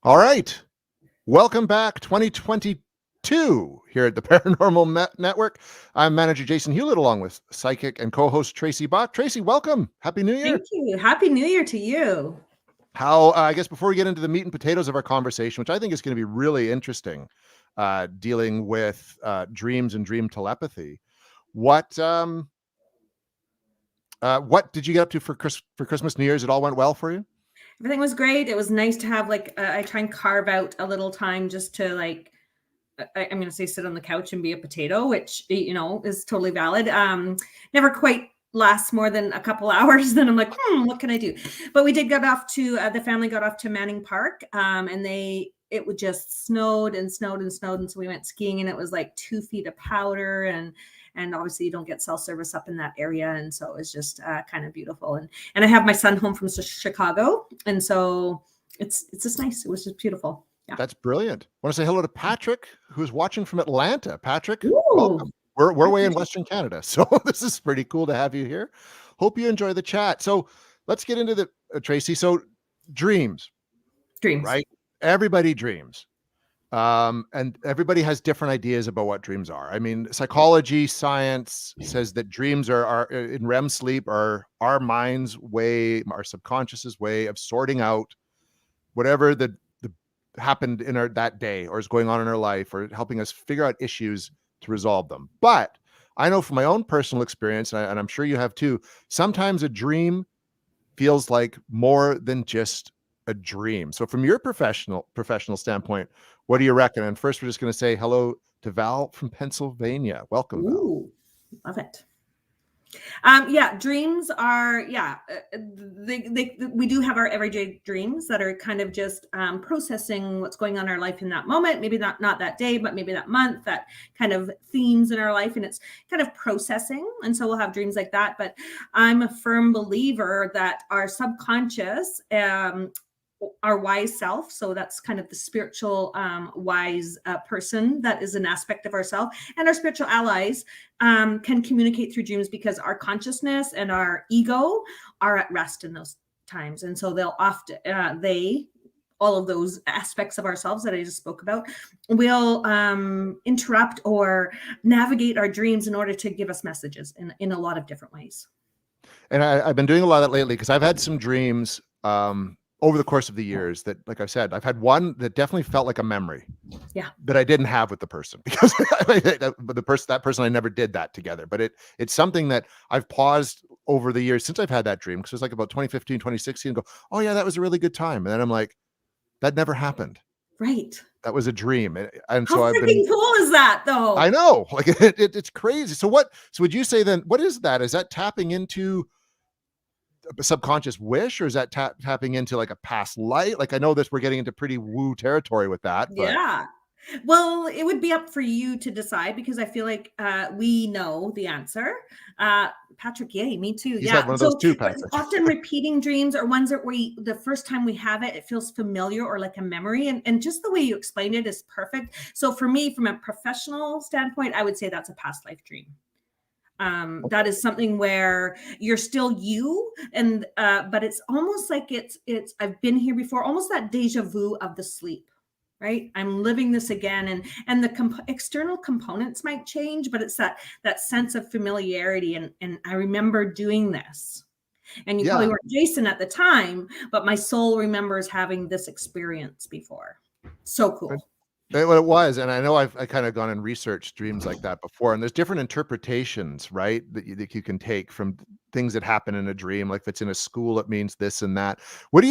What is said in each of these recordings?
All right. Welcome back, 2022, here at the Paranormal Network. I'm manager Jason Hewlett, along with psychic and co-host Tracy Bach. Tracy, welcome. Happy New Year. Thank you. Happy New Year to you. How, I guess before we get into the meat and potatoes of our conversation, which I think is going to be really interesting, dealing with dreams and dream telepathy, what did you get up to for Christmas, New Year's? It all went well for you? Everything was great. It was nice to have I try and carve out a little time just to I'm going to say sit on the couch and be a potato, which, is totally valid. Never quite lasts more than a couple hours. Then I'm like, what can I do? But we did get off to, the family got off to Manning Park, and it would just snowed and snowed and snowed. And so we went skiing, and it was like 2 feet of powder, and obviously you don't get cell service up in that area. And so it was just kind of beautiful. And I have my son home from Chicago. And so it's just nice. It was just beautiful. Yeah. That's brilliant. I want to say hello to Patrick, who's watching from Atlanta. Patrick, Ooh. welcome. We're way in Western Canada, so this is pretty cool to have you here. Hope you enjoy the chat. So let's get into the Tracy. So dreams, right? Everybody dreams. And everybody has different ideas about what dreams are. I mean, psychology, science says that dreams are in REM sleep are our mind's way, our subconscious's way of sorting out whatever the happened in that day or is going on in our life, or helping us figure out issues to resolve them. But I know from my own personal experience, and I'm sure you have too, sometimes a dream feels like more than just a dream. So from your professional standpoint, what do you reckon? And first, we're just going to say hello to Val from Pennsylvania. Welcome, Val. Love it. Dreams are, we do have our everyday dreams that are kind of just processing what's going on in our life in that moment. Maybe not that day, but maybe that month, that kind of themes in our life. And it's kind of processing. And so we'll have dreams like that. But I'm a firm believer that our subconscious, our wise self, so that's kind of the spiritual wise person, that is an aspect of ourself, and our spiritual allies can communicate through dreams, because our consciousness and our ego are at rest in those times. And so they'll often all of those aspects of ourselves that I just spoke about will interrupt or navigate our dreams in order to give us messages in a lot of different ways. And I've been doing a lot of that lately, because I've had some dreams over the course of the years that, like I said, I've had one that definitely felt like a memory. Yeah. That I didn't have with the person, because that person, I never did that together. But it's something that I've paused over the years since I've had that dream, because it was like about 2015, 2016, go, oh yeah, that was a really good time. And then I'm like, that never happened. Right. That was a dream. And so I've been cool is that though? I know, like it's crazy. So would you say then, what is that? Is that tapping into a subconscious wish, or is that tapping into like a past life? Like, I know this, we're getting into pretty woo territory with that. But. Yeah. Well, it would be up for you to decide, because I feel like we know the answer. Patrick, yay, me too. He's had one of those too, Patrick. Often repeating dreams are ones that the first time we have it feels familiar or like a memory. And just the way you explained it is perfect. So for me, from a professional standpoint, I would say that's a past life dream. That is something where you're still you, and but it's almost like it's I've been here before, almost that deja vu of the sleep, right? I'm living this again, and the external components might change, but it's that sense of familiarity, and I remember doing this. And you probably weren't Jason at the time, but my soul remembers having this experience before. So cool. It was, and I know I kind of gone and researched dreams like that before, and there's different interpretations, right, that you can take from things that happen in a dream. Like if it's in a school, it means this and that. What do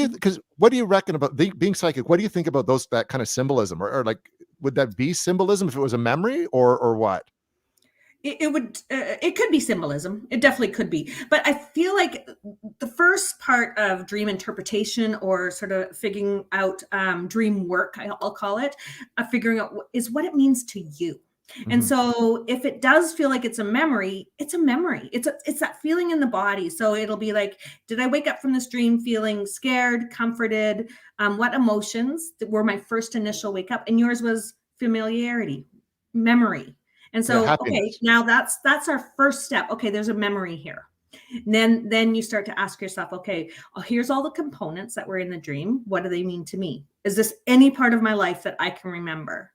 you reckon about being psychic? What do you think about that kind of symbolism, or like, would that be symbolism if it was a memory, or what? It could be symbolism. It definitely could be. But I feel like the first part of dream interpretation, or sort of figuring out dream work, I'll call it, figuring out is what it means to you. Mm-hmm. And so if it does feel like it's a memory, it's a memory. It's that feeling in the body. So it'll be like, did I wake up from this dream feeling scared, comforted? What emotions were my first initial wake up? And yours was familiarity, memory. And so, okay, now that's our first step. Okay, there's a memory here. Then you start to ask yourself, okay, here's all the components that were in the dream. What do they mean to me? Is this any part of my life that I can remember?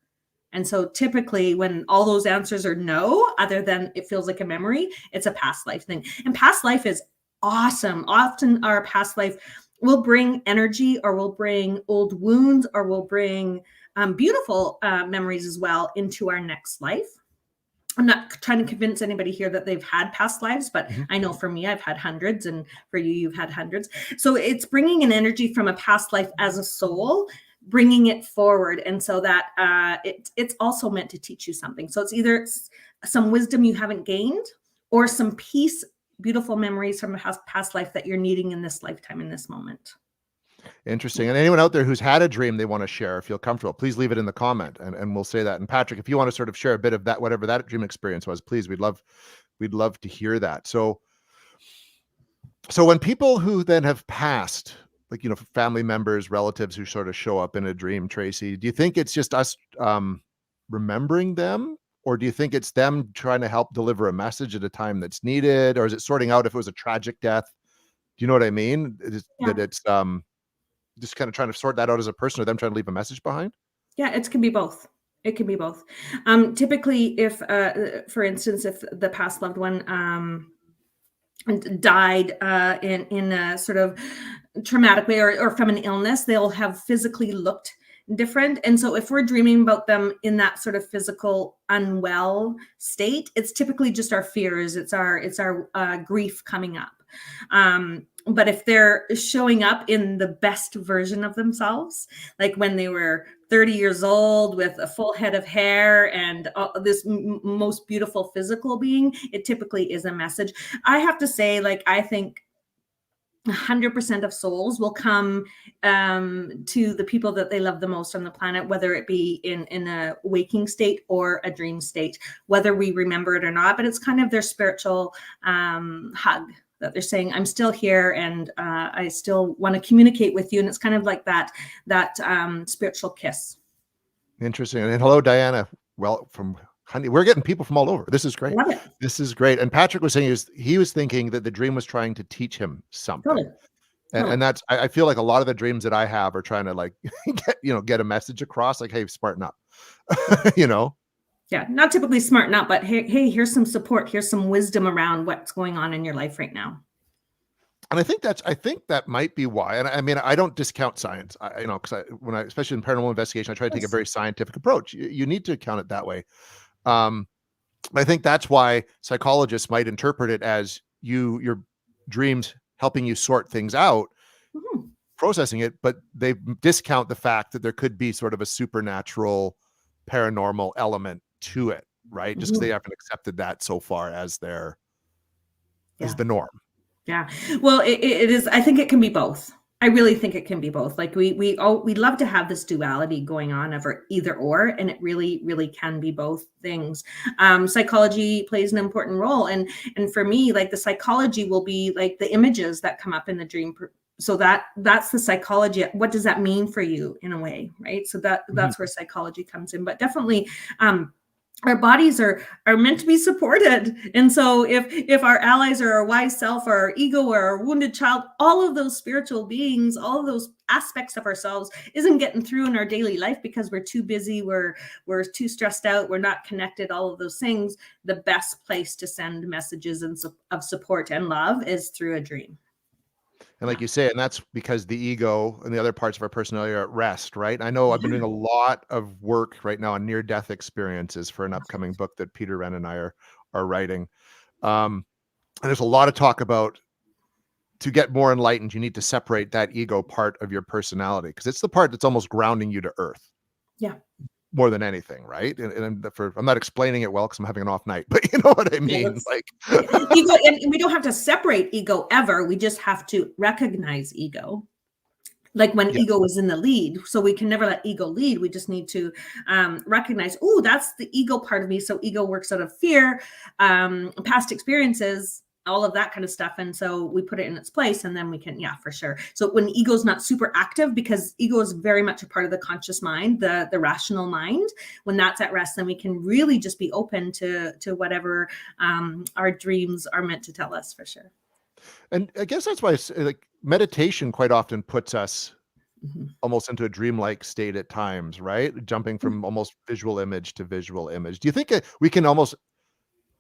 And so typically when all those answers are no, other than it feels like a memory, it's a past life thing. And past life is awesome. Often our past life will bring energy, or will bring old wounds, or will bring beautiful memories as well into our next life. I'm not trying to convince anybody here that they've had past lives, but I know for me, I've had hundreds, and for you, you've had hundreds. So it's bringing an energy from a past life as a soul, bringing it forward. And so that it's also meant to teach you something. So it's either some wisdom you haven't gained, or some peace, beautiful memories from a past life that you're needing in this lifetime, in this moment. Interesting. And anyone out there who's had a dream they want to share, feel comfortable, please leave it in the comment, and we'll say that. And Patrick, if you want to sort of share a bit of that, whatever that dream experience was, please, we'd love to hear that. So when people who then have passed, like, family members, relatives who sort of show up in a dream, Tracy, do you think it's just us remembering them? Or do you think it's them trying to help deliver a message at a time that's needed? Or is it sorting out if it was a tragic death? Do you know what I mean? That it's just kind of trying to sort that out as a person, or them trying to leave a message behind? Yeah, it can be both. It can be both. Typically, if, for instance, if the past loved one died in a sort of traumatic way, or from an illness, they'll have physically looked different. And so if we're dreaming about them in that sort of physical unwell state, it's typically just our fears. It's our grief coming up. But if they're showing up in the best version of themselves, like when they were 30 years old with a full head of hair and this most beautiful physical being, it typically is a message. I have to say, like, I think 100% of souls will come to the people that they love the most on the planet, whether it be in a waking state or a dream state, whether we remember it or not. But it's kind of their spiritual hug, that they're saying, I'm still here, and I still want to communicate with you. And it's kind of like that spiritual kiss. Interesting. And hello, Diana. Well, from Honey, we're getting people from all over. This is great. Love it. This is great. And Patrick was saying he was thinking that the dream was trying to teach him something. Totally. And that's, I feel like a lot of the dreams that I have are trying to, like, get a message across, like, hey, smarten up, Yeah, not typically smarten up, but hey, here's some support. Here's some wisdom around what's going on in your life right now. And I think that might be why. And I mean, I don't discount science, because especially in paranormal investigation, I try to take a very scientific approach. You need to count it that way. I think that's why psychologists might interpret it as your dreams helping you sort things out, processing it, but they discount the fact that there could be sort of a supernatural, paranormal element to it, right? Just because they haven't accepted that so far as the norm. Yeah. Well, it is. I think it can be both. I really think it can be both. Like we love to have this duality going on of either or, and it really, really can be both things. Psychology plays an important role, and for me, like, the psychology will be like the images that come up in the dream. So that's the psychology. What does that mean for you in a way, right? So that's where psychology comes in. But definitely, our bodies are meant to be supported. And so if our allies are our wise self, or our ego, or our wounded child, all of those spiritual beings, all of those aspects of ourselves isn't getting through in our daily life because we're too busy, we're too stressed out, we're not connected, all of those things, the best place to send messages of support and love is through a dream. And like you say, and that's because the ego and the other parts of our personality are at rest, right? I know I've been doing a lot of work right now on near-death experiences for an upcoming book that Peter Wren and I are writing. And there's a lot of talk about, to get more enlightened, you need to separate that ego part of your personality, because it's the part that's almost grounding you to earth. Yeah. More than anything, right? And I'm not explaining it well because I'm having an off night, but you know what I mean? Yes. Like ego, and we don't have to separate ego ever. We just have to recognize ego. Like when ego is in the lead. So we can never let ego lead. We just need to recognize, oh, that's the ego part of me. So ego works out of fear, past experiences, all of that kind of stuff. And so we put it in its place, and then we can, for sure. So when ego's not super active, because ego is very much a part of the conscious mind, the rational mind, when that's at rest, then we can really just be open to whatever our dreams are meant to tell us, for sure. And I guess that's why like meditation quite often puts us Mhm. almost into a dreamlike state at times, right? Jumping from almost visual image to visual image. Do you think we can almost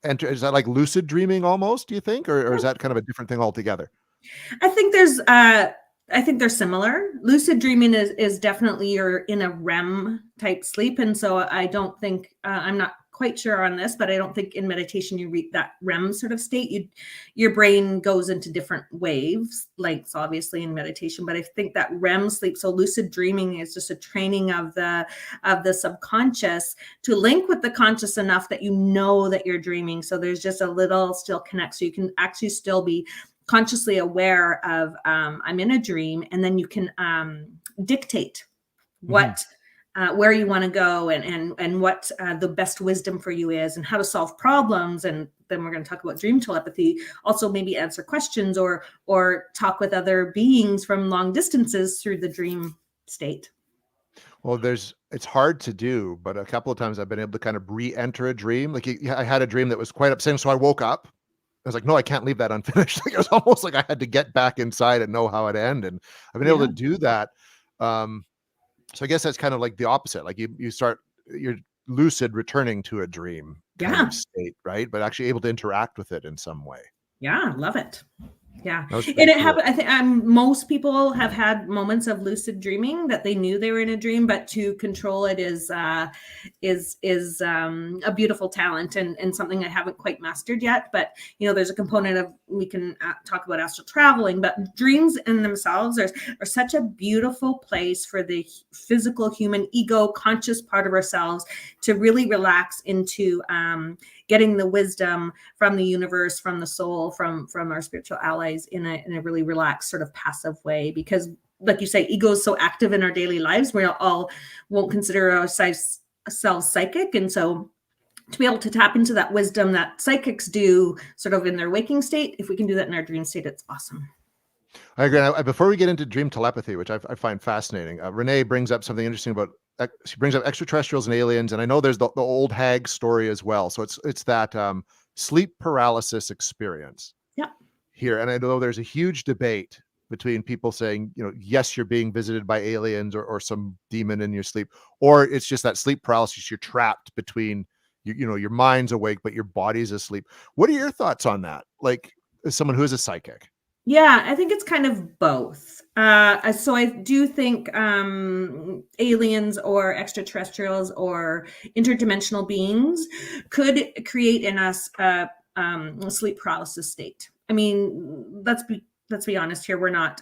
enter? Is that like lucid dreaming almost? Do you think, or is that kind of a different thing altogether? I think they're similar. Lucid dreaming is definitely you're in a REM type sleep, and so I don't think I'm not quite sure on this, but I don't think in meditation you reach that REM sort of state. Your brain goes into different waves, lengths obviously in meditation, but I think that REM sleep, so lucid dreaming is just a training of the subconscious to link with the conscious enough that you know that you're dreaming. So there's just a little still connect, so you can actually still be consciously aware of I'm in a dream, and then you can dictate what where you want to go, and what the best wisdom for you is, and how to solve problems. And then we're going to talk about dream telepathy, also maybe answer questions or talk with other beings from long distances through the dream state. Well, it's hard to do, but a couple of times I've been able to kind of re-enter a dream. Like I had a dream that was quite upsetting, so I woke up. I was like, no, I can't leave that unfinished. Like, it was almost like I had to get back inside and know how it ended. And I've been able Yeah. to do that. So I guess that's kind of like the opposite. Like you're lucid returning to a dream kind Yeah. of state, right? But actually able to interact with it in some way. Yeah, love it. Yeah. That was And pretty it cool. happened. I think most people have had moments of lucid dreaming that they knew they were in a dream, but to control it is a beautiful talent, and something I haven't quite mastered yet. But there's a component of, we can talk about astral traveling, but dreams in themselves are such a beautiful place for the physical human ego conscious part of ourselves to really relax into getting the wisdom from the universe, from the soul, from our spiritual allies in a really relaxed sort of passive way. Because like you say, ego is so active in our daily lives, we all won't consider ourselves psychic. And so to be able to tap into that wisdom that psychics do sort of in their waking state, if we can do that in our dream state, it's awesome. I agree. Before we get into dream telepathy, which I find fascinating, Renee brings up something interesting about. She brings up extraterrestrials and aliens, and I know there's the old hag story as well. So it's that sleep paralysis experience. Yeah. Here, and I know there's a huge debate between people saying, yes, you're being visited by aliens or some demon in your sleep, or it's just that sleep paralysis. You're trapped between your mind's awake, but your body's asleep. What are your thoughts on that? Like, as someone who is a psychic. Yeah, I think it's kind of both. So I do think aliens or extraterrestrials or interdimensional beings could create in us a sleep paralysis state. I mean, let's be honest here. We're not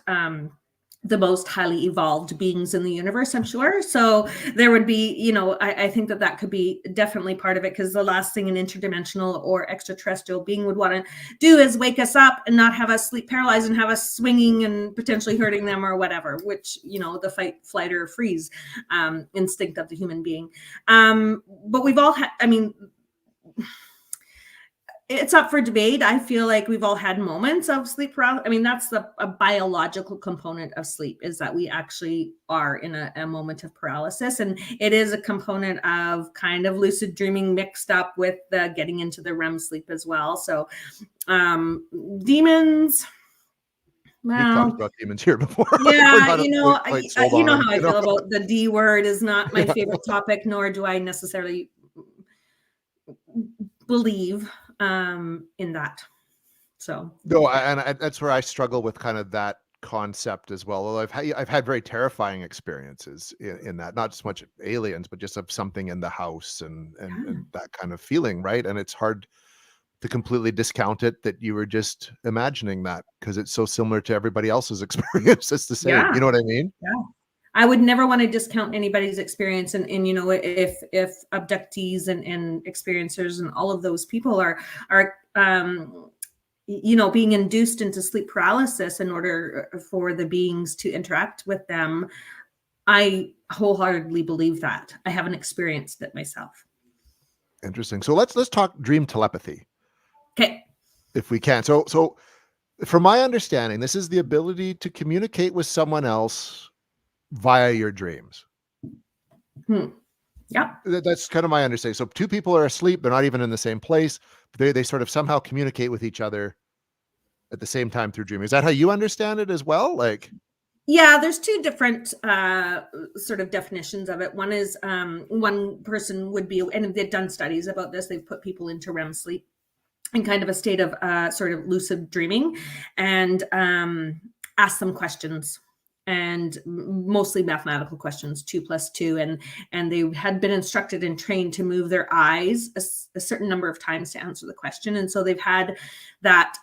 the most highly evolved beings in the universe, I'm sure. So there would be, I think that could be definitely part of it, because the last thing an interdimensional or extraterrestrial being would want to do is wake us up and not have us sleep paralyzed and have us swinging and potentially hurting them or whatever, which, the fight, flight, or freeze instinct of the human being. But we've all had, it's up for debate. I feel like we've all had moments of sleep paralysis. I mean, that's a biological component of sleep, is that we actually are in a moment of paralysis. And it is a component of kind of lucid dreaming mixed up with the getting into the REM sleep as well. So demons. We've talked about demons here before. Yeah, you know how I them, feel about the D word is not my favorite topic, nor do I necessarily believe in that. So no, and that's where I struggle with kind of that concept as well. Although I've had very terrifying experiences in that, not so much aliens, but just of something in the house and that kind of feeling, right? And it's hard to completely discount it that you were just imagining that, because it's so similar to everybody else's experience. It's the same. Yeah. You know what I mean? Yeah. I would never want to discount anybody's experience. And if abductees and experiencers and all of those people are being induced into sleep paralysis in order for the beings to interact with them, I wholeheartedly believe that. I haven't experienced it myself. Interesting. So let's talk dream telepathy. Okay. If we can. So from my understanding, this is the ability to communicate with someone else via your dreams. Yeah. That's kind of my understanding. So two people are asleep. They're not even in the same place. They sort of somehow communicate with each other at the same time through dreaming. Is that how you understand it as well? Like, yeah, there's two different sort of definitions of it. One is one person would be, and they've done studies about this, they've put people into REM sleep in kind of a state of sort of lucid dreaming, and ask them questions, and mostly mathematical questions, 2 + 2, and they had been instructed and trained to move their eyes a certain number of times to answer the question, and so they've had that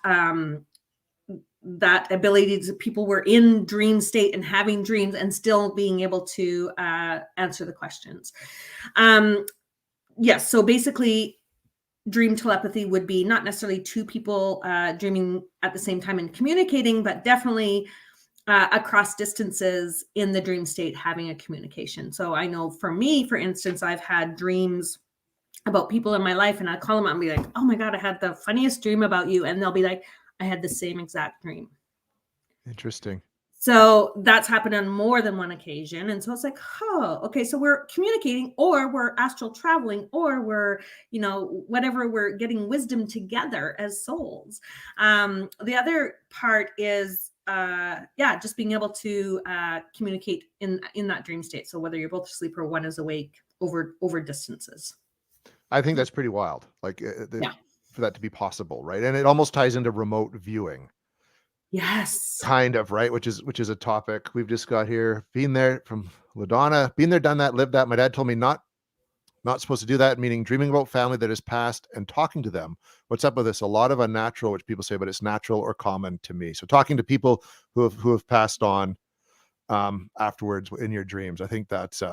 that ability to, people were in dream state and having dreams and still being able to answer the questions. Yes, so basically dream telepathy would be not necessarily two people dreaming at the same time and communicating, but definitely across distances in the dream state having a communication. So I know for me, for instance, I've had dreams about people in my life, and I call them up and be like, oh my God, I had the funniest dream about you. And they'll be like, I had the same exact dream. interesting. So that's happened on more than one occasion. And so it's like, oh, okay, so we're communicating, or we're astral traveling, or we're, whatever, we're getting wisdom together as souls. The other part is, just being able to communicate in that dream state. So whether you're both asleep or one is awake over distances. I think that's pretty wild. Like, for that to be possible, right? And it almost ties into remote viewing. Yes. Kind of, right? Which is a topic we've just got here. Being there from LaDonna, been there, done that, lived that. My dad told me not supposed to do that, meaning dreaming about family that has passed and talking to them. What's up with this? A lot of unnatural, which people say, but it's natural or common to me. So talking to people who have passed on afterwards in your dreams. I think that's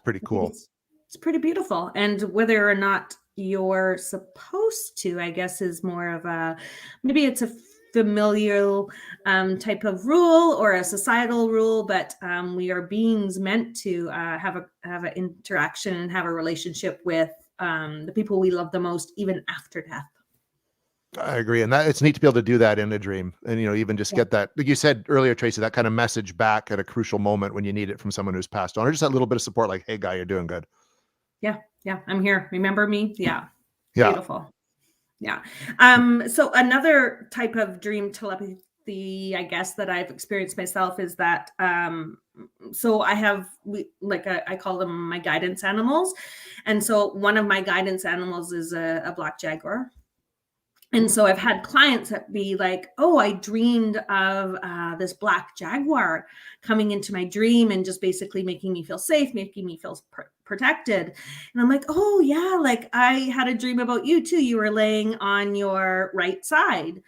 pretty cool. It's pretty beautiful. And whether or not you're supposed to, I guess, is more of a, maybe it's a familial type of rule or a societal rule, but we are beings meant to have an interaction and have a relationship with the people we love the most, even after death. I agree. And that it's neat to be able to do that in a dream, and, even just get that, like you said earlier, Tracy, that kind of message back at a crucial moment when you need it from someone who's passed on, or just that little bit of support, like, hey guy, you're doing good. Yeah, I'm here. Remember me? Yeah. Beautiful. Yeah. So another type of dream telepathy, I guess, that I've experienced myself is that, so I call them my guidance animals. And so one of my guidance animals is a black jaguar. And so I've had clients that be like, oh, I dreamed of this black jaguar coming into my dream and just basically making me feel safe, making me feel protected. And I'm like, oh yeah, like I had a dream about you too. You were laying on your right side.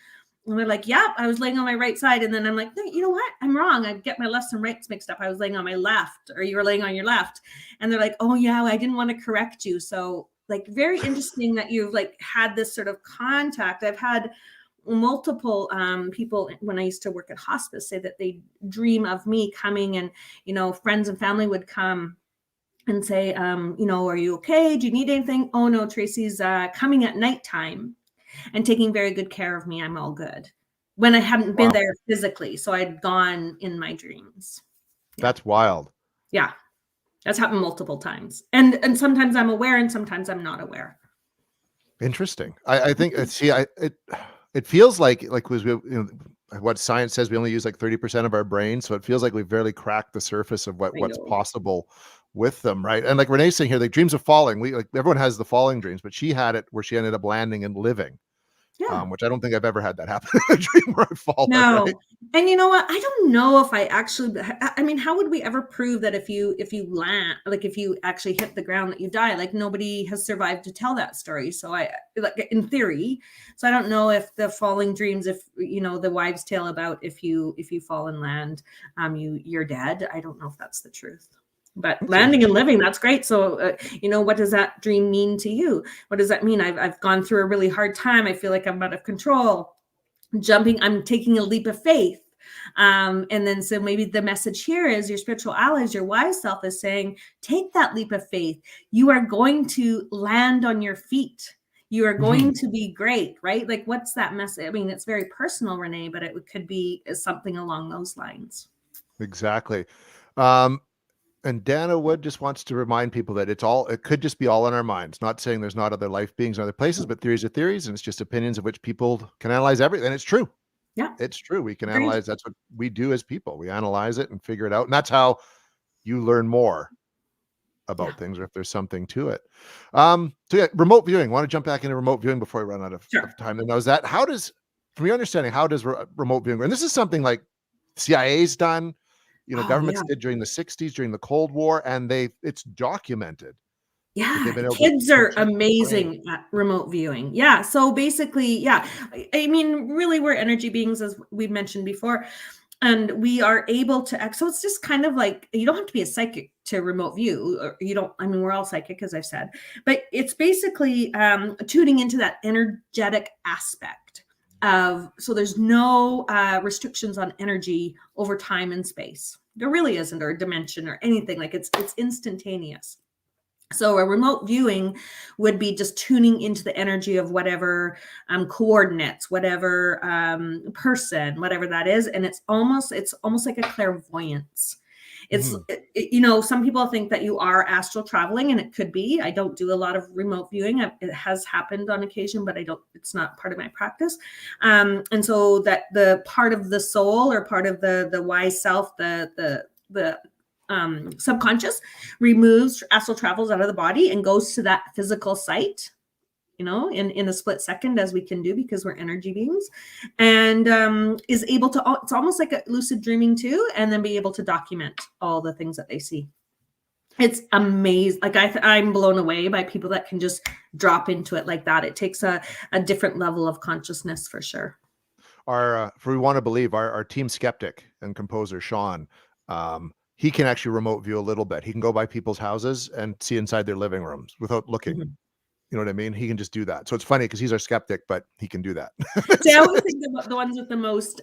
And they're like, yep, I was laying on my right side. And then I'm like, no, you know what? I'm wrong. I get my lefts and rights mixed up. I was laying on my left, or you were laying on your left. And they're like, oh yeah, I didn't want to correct you. So like, very interesting that you've like had this sort of contact. I've had multiple people when I used to work at hospice say that they dream of me coming, and, friends and family would come and say, are you okay? Do you need anything? Oh no, Tracy's coming at nighttime and taking very good care of me. I'm all good. When I hadn't been there physically. So I'd gone in my dreams. Yeah. That's wild. Yeah. That's happened multiple times. And sometimes I'm aware and sometimes I'm not aware. Interesting. I think, it feels like what science says, we only use like 30% of our brain. So it feels like we've barely cracked the surface of what's possible with them. Right. And like Renee's saying here, like dreams of falling, everyone has the falling dreams, but she had it where she ended up landing and living. Yeah. Which I don't think I've ever had that happen in a dream where I've fallen. No. Right? And you know what? I don't know if how would we ever prove that if you land, like if you actually hit the ground that you die? Like nobody has survived to tell that story. So in theory, so I don't know if the falling dreams, if, the wives' tale about if you fall and land, you're dead. I don't know if that's the truth. But landing and living, that's great. So, what does that dream mean to you? What does that mean? I've gone through a really hard time. I feel like I'm out of control. I'm taking a leap of faith. And then, so maybe the message here is your spiritual allies, your wise self is saying, take that leap of faith. You are going to land on your feet. You are going to be great, right? Like, what's that message? I mean, it's very personal, Renee, but it could be something along those lines. Exactly. And Dana Wood just wants to remind people that it could just be all in our minds. Not saying there's not other life beings in other places, but theories are theories, and it's just opinions of which people can analyze everything. And it's true. Yeah. It's true. We can Agreed. analyze. That's what we do as people. We analyze it and figure it out. And that's how you learn more about things, or if there's something to it. So yeah, remote viewing. Want to jump back into remote viewing before we run out of time? And knows that. How does, from your understanding, how does remote viewing, and this is something like CIA's done, governments did during the 60s, during the Cold War, and it's documented. Yeah, kids are amazing at remote viewing. Yeah, so basically, I mean, really, we're energy beings, as we mentioned before, and we are able to. So it's just kind of like, you don't have to be a psychic to remote view. Or you don't. I mean, we're all psychic, as I've said, but it's basically tuning into that energetic aspect of. So there's no restrictions on energy over time and space. There really isn't, or dimension, or anything. Like it's instantaneous. So a remote viewing would be just tuning into the energy of whatever coordinates, whatever person, whatever that is. And it's almost like a clairvoyance. It's, some people think that you are astral traveling, and it could be. I don't do a lot of remote viewing. It has happened on occasion, but it's not part of my practice. And so that the part of the soul, or part of the wise self, the subconscious, removes astral travels out of the body and goes to that physical site, in a split second, as we can do because we're energy beings, and is able to, it's almost like a lucid dreaming too, and then be able to document all the things that they see. It's amazing. Like I'm blown away by people that can just drop into it like that. It takes a different level of consciousness, for sure. If we want to believe our team skeptic and composer Sean, he can actually remote view a little bit. He can go by people's houses and see inside their living rooms without looking. Mm-hmm. You know what I mean? He can just do that. So it's funny because he's our skeptic, but he can do that. See, I always think the ones with the most,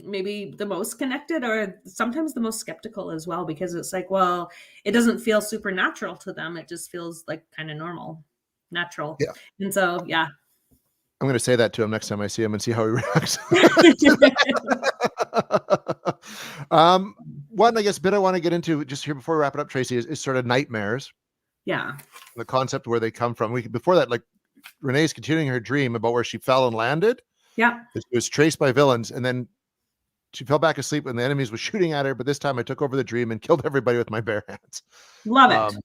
maybe the most connected, or sometimes the most skeptical as well, because it's like, well, it doesn't feel supernatural to them. It just feels like kind of normal, natural. Yeah. And so, yeah. I'm going to say that to him next time I see him and see how he reacts. One, I guess, bit I want to get into just here before we wrap it up, Tracy, is sort of nightmares. Yeah. The concept where they come from. Before that, like, Renee's continuing her dream about where she fell and landed. Yeah. It was traced by villains, and then she fell back asleep when the enemies were shooting at her. But this time I took over the dream and killed everybody with my bare hands. Love it.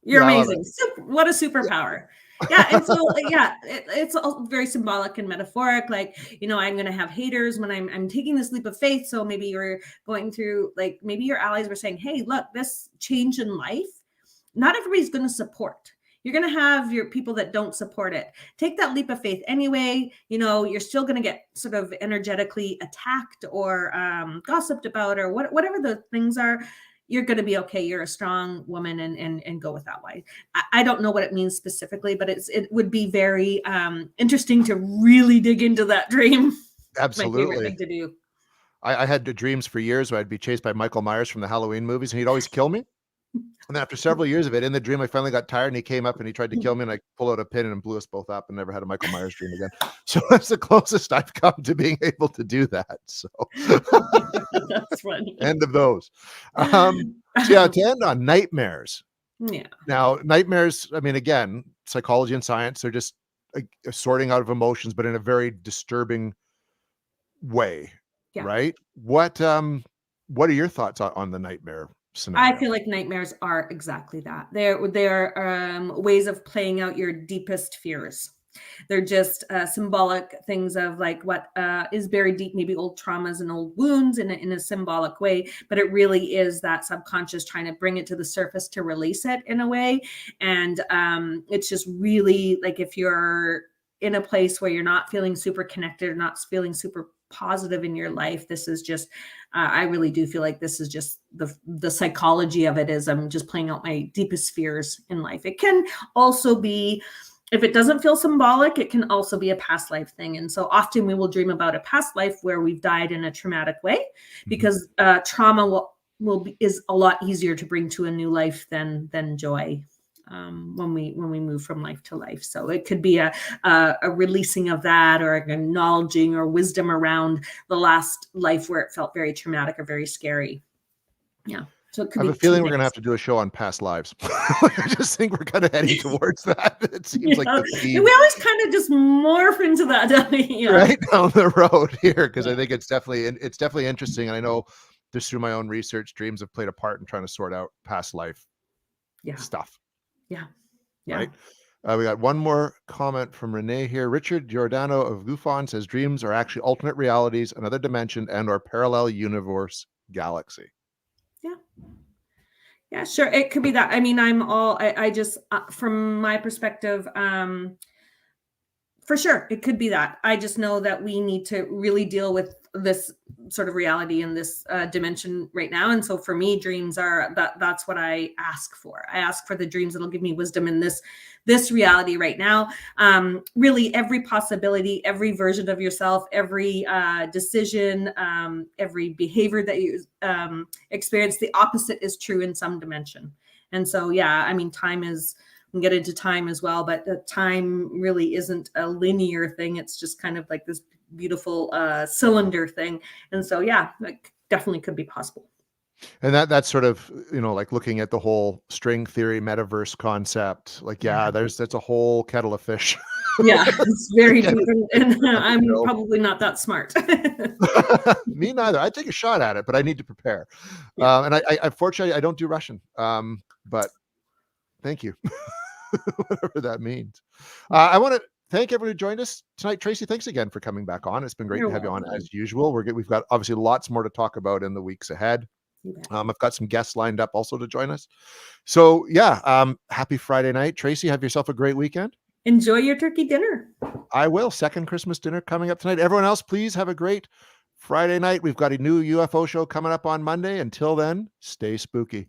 You're amazing. What a superpower. Yeah. And so, it's all very symbolic and metaphoric. Like, I'm going to have haters when I'm taking this leap of faith. So maybe you're going through, like, maybe your allies were saying, hey, look, this change in life, not everybody's going to support. You're going to have your people that don't support it. Take that leap of faith anyway. You're still going to get sort of energetically attacked or gossiped about, or whatever the things are. You're going to be okay. You're a strong woman, and go with that way. I don't know what it means specifically, but it would be very interesting to really dig into that dream. Absolutely. My favorite thing to do. I had dreams for years where I'd be chased by Michael Myers from the Halloween movies, and he'd always kill me. And after several years of it, in the dream, I finally got tired, and he came up and he tried to kill me, and I pulled out a pin and blew us both up, and never had a Michael Myers dream again. So that's the closest I've come to being able to do that. So that's funny. End of those. So yeah, to end on nightmares. Yeah. Now, nightmares, I mean, again, psychology and science, they're just a sorting out of emotions, but in a very disturbing way. Yeah. Right? What are your thoughts on the nightmare scenario? I feel like nightmares are exactly that. They're ways of playing out your deepest fears. They're just symbolic things of like what is buried deep, maybe old traumas and old wounds in a symbolic way. But it really is that subconscious trying to bring it to the surface to release it in a way. And it's just really like, if you're in a place where you're not feeling super connected or not feeling super positive in your life, this is just I really do feel like this is just the psychology of it is I'm just playing out my deepest fears in life. It can also be, if it doesn't feel symbolic, it can also be a past life thing. And so often we will dream about a past life where we've died in a traumatic way, because trauma is a lot easier to bring to a new life than joy. When we move from life to life. So it could be a releasing of that, or an acknowledging or wisdom around the last life where it felt very traumatic or very scary. Yeah. So it could I have be a feeling we're 2 gonna days. have to do a show on past lives. I just think we're kind of heading towards that. It seems like Yeah. the And theme we always kind of just morph into that, don't we? Yeah. right down the road here, because I Yeah. think it's definitely interesting. And I know just through my own research, dreams have played a part in trying to sort out past life Yeah. stuff, Yeah. Yeah. right? We got one more comment from Renee here. Richard Giordano of Gufon says dreams are actually alternate realities, another dimension, and or parallel universe galaxy. Yeah. Yeah, sure. It could be that. I mean, I just, from my perspective, for sure, it could be that. I just know that we need to really deal with this sort of reality in this dimension right now. And so for me, dreams are that's what I ask for. I ask for the dreams that'll give me wisdom in this reality right now. Really, every possibility, every version of yourself, every decision, every behavior that you experience, the opposite is true in some dimension. And so, yeah, I mean, time is, we can get into time as well, but time really isn't a linear thing. It's just kind of like this beautiful cylinder thing. And so, yeah, like definitely could be possible. And that's sort of, like looking at the whole string theory metaverse concept. Like, Yeah. yeah, that's a whole kettle of fish. Yeah, it's very Again, deep, and I'm build. probably not that smart. Me neither. I'd take a shot at it, but I need to prepare. Yeah. And I unfortunately I don't do Russian. But thank you. Whatever that means. I want to thank everyone who joined us tonight. Tracy, thanks again for coming back on. It's been great You're to have you on welcome. as usual. We've got obviously lots more to talk about in the weeks ahead. You bet. I've got some guests lined up also to join us. So yeah, happy Friday night. Tracy, have yourself a great weekend. Enjoy your turkey dinner. I will. Second Christmas dinner coming up tonight. Everyone else, please have a great Friday night. We've got a new UFO show coming up on Monday. Until then, stay spooky.